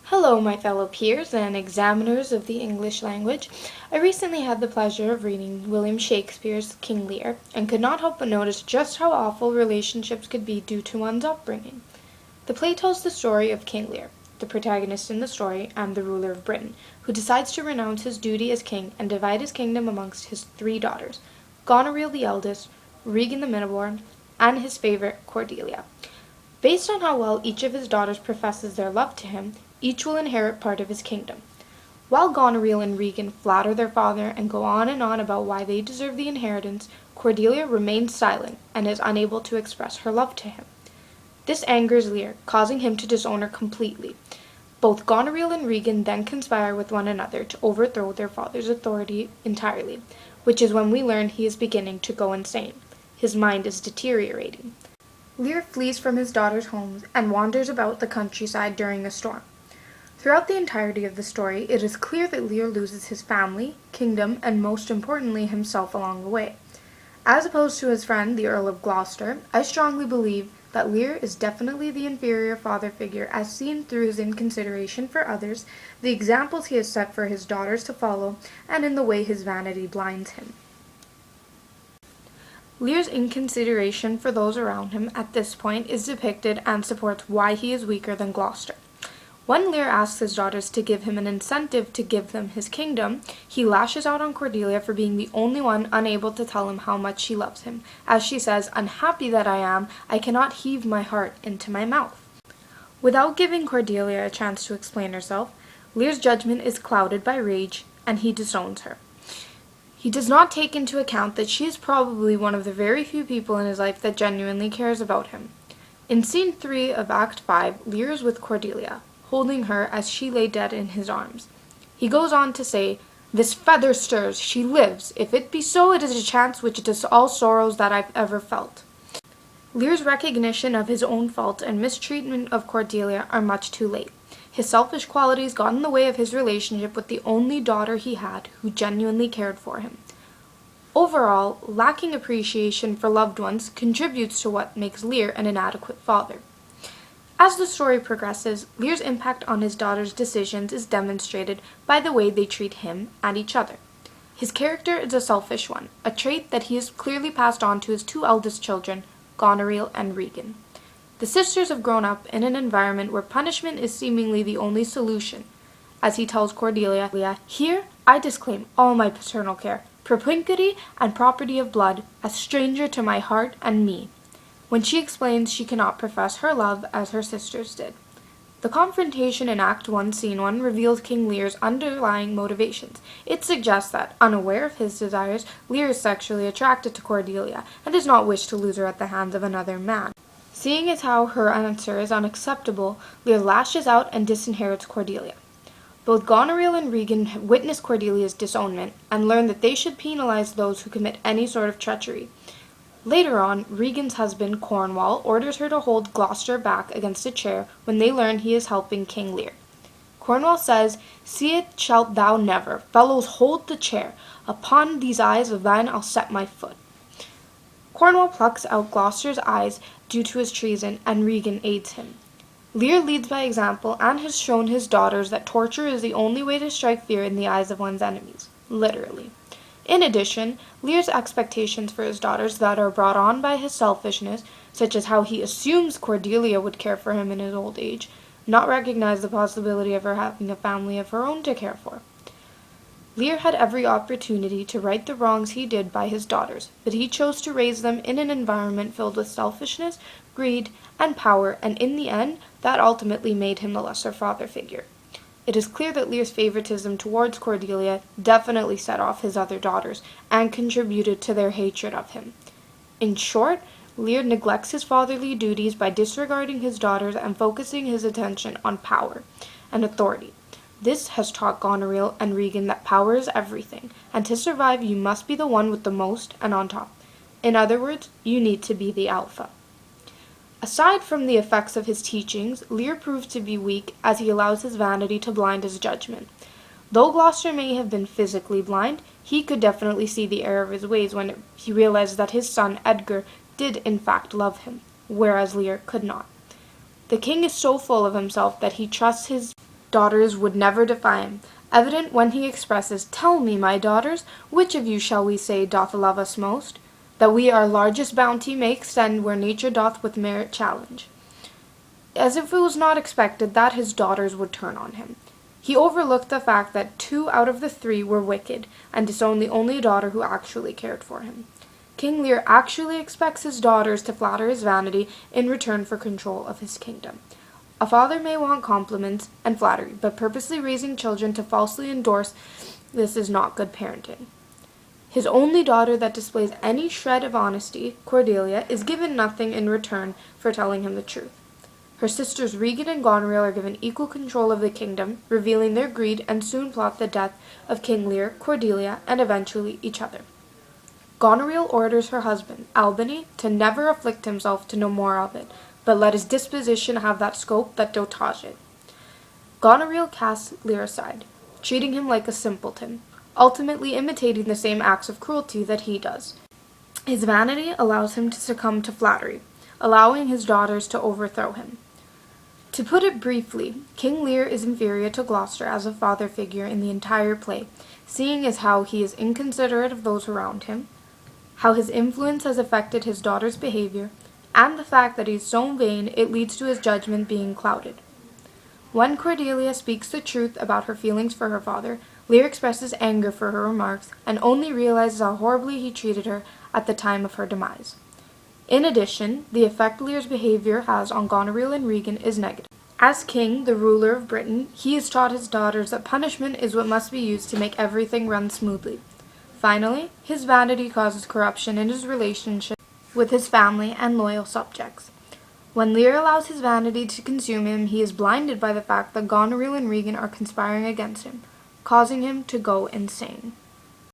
Hello, my fellow peers and examiners of the English language. I recently had the pleasure of reading William Shakespeare's King Lear, and could not help but notice just how awful relationships could be due to one's upbringing. The play tells the story of King Lear, the protagonist in the story and the ruler of Britain, who decides to renounce his duty as king and divide his kingdom amongst his three daughters, Goneril the eldest, Regan the middleborn, and his favorite, Cordelia. Based on how well each of his daughters professes their love to him, each will inherit part of his kingdom. While Goneril and Regan flatter their father and go on and on about why they deserve the inheritance, Cordelia remains silent and is unable to express her love to him. This angers Lear, causing him to disown her completely. Both Goneril and Regan then conspire with one another to overthrow their father's authority entirely, which is when we learn he is beginning to go insane. His mind is deteriorating. Lear flees from his daughters' homes and wanders about the countryside during a storm. Throughout the entirety of the story, it is clear that Lear loses his family, kingdom, and most importantly himself along the way. As opposed to his friend, the Earl of Gloucester, I strongly believe that Lear is definitely the inferior father figure as seen through his inconsideration for others, the examples he has set for his daughters to follow, and in the way his vanity blinds him. Lear's inconsideration for those around him at this point is depicted and supports why he is weaker than Gloucester. When Lear asks his daughters to give him an incentive to give them his kingdom, he lashes out on Cordelia for being the only one unable to tell him how much she loves him. As she says, "Unhappy that I am, I cannot heave my heart into my mouth." Without giving Cordelia a chance to explain herself, Lear's judgment is clouded by rage, and he disowns her. He does not take into account that she is probably one of the very few people in his life that genuinely cares about him. In Scene 3 of Act 5, Lear is with Cordelia, holding her as she lay dead in his arms. He goes on to say, "This feather stirs, she lives. If it be so, it is a chance which does all sorrows that I've ever felt." Lear's recognition of his own fault and mistreatment of Cordelia are much too late. His selfish qualities got in the way of his relationship with the only daughter he had who genuinely cared for him. Overall, lacking appreciation for loved ones contributes to what makes Lear an inadequate father. As the story progresses, Lear's impact on his daughter's decisions is demonstrated by the way they treat him and each other. His character is a selfish one, a trait that he has clearly passed on to his two eldest children, Goneril and Regan. The sisters have grown up in an environment where punishment is seemingly the only solution. As he tells Cordelia, "Here I disclaim all my paternal care, propinquity and property of blood, as stranger to my heart and me," when she explains she cannot profess her love as her sisters did. The confrontation in Act 1, Scene 1 reveals King Lear's underlying motivations. It suggests that, unaware of his desires, Lear is sexually attracted to Cordelia and does not wish to lose her at the hands of another man. Seeing as how her answer is unacceptable, Lear lashes out and disinherits Cordelia. Both Goneril and Regan witness Cordelia's disownment and learn that they should penalize those who commit any sort of treachery. Later on, Regan's husband, Cornwall, orders her to hold Gloucester back against a chair when they learn he is helping King Lear. Cornwall says, "See it shalt thou never. Fellows, hold the chair. Upon these eyes of thine I'll set my foot." Cornwall plucks out Gloucester's eyes due to his treason, and Regan aids him. Lear leads by example and has shown his daughters that torture is the only way to strike fear in the eyes of one's enemies, literally. In addition, Lear's expectations for his daughters that are brought on by his selfishness, such as how he assumes Cordelia would care for him in his old age, not recognize the possibility of her having a family of her own to care for. Lear had every opportunity to right the wrongs he did by his daughters, but he chose to raise them in an environment filled with selfishness, greed, and power, and in the end, that ultimately made him the lesser father figure. It is clear that Lear's favoritism towards Cordelia definitely set off his other daughters and contributed to their hatred of him. In short, Lear neglects his fatherly duties by disregarding his daughters and focusing his attention on power and authority. This has taught Goneril and Regan that power is everything, and to survive you must be the one with the most and on top. In other words, you need to be the alpha. Aside from the effects of his teachings, Lear proves to be weak as he allows his vanity to blind his judgment. Though Gloucester may have been physically blind, he could definitely see the error of his ways when he realized that his son Edgar did in fact love him, whereas Lear could not. The king is so full of himself that he trusts his daughters would never defy him, evident when he expresses, "Tell me, my daughters, which of you shall we say doth love us most? That we our largest bounty may extend where nature doth with merit challenge." As if it was not expected that his daughters would turn on him. He overlooked the fact that 2 out of the 3 were wicked, and disowned the only daughter who actually cared for him. King Lear actually expects his daughters to flatter his vanity in return for control of his kingdom. A father may want compliments and flattery, but purposely raising children to falsely endorse this is not good parenting. His only daughter that displays any shred of honesty, Cordelia, is given nothing in return for telling him the truth. Her sisters Regan and Goneril are given equal control of the kingdom, revealing their greed, and soon plot the death of King Lear, Cordelia, and eventually each other. Goneril orders her husband, Albany, to never afflict himself to know more of it, but let his disposition have that scope that dotage it. Goneril casts Lear aside, treating him like a simpleton, ultimately imitating the same acts of cruelty that he does. His vanity allows him to succumb to flattery, allowing his daughters to overthrow him. To put it briefly, King Lear is inferior to Gloucester as a father figure in the entire play, seeing as how he is inconsiderate of those around him, how his influence has affected his daughter's behavior, and the fact that he is so vain it leads to his judgment being clouded. When Cordelia speaks the truth about her feelings for her father, Lear expresses anger for her remarks and only realizes how horribly he treated her at the time of her demise. In addition, the effect Lear's behavior has on Goneril and Regan is negative. As king, the ruler of Britain, he has taught his daughters that punishment is what must be used to make everything run smoothly. Finally, his vanity causes corruption in his relationship with his family and loyal subjects. When Lear allows his vanity to consume him, he is blinded by the fact that Goneril and Regan are conspiring against him, causing him to go insane.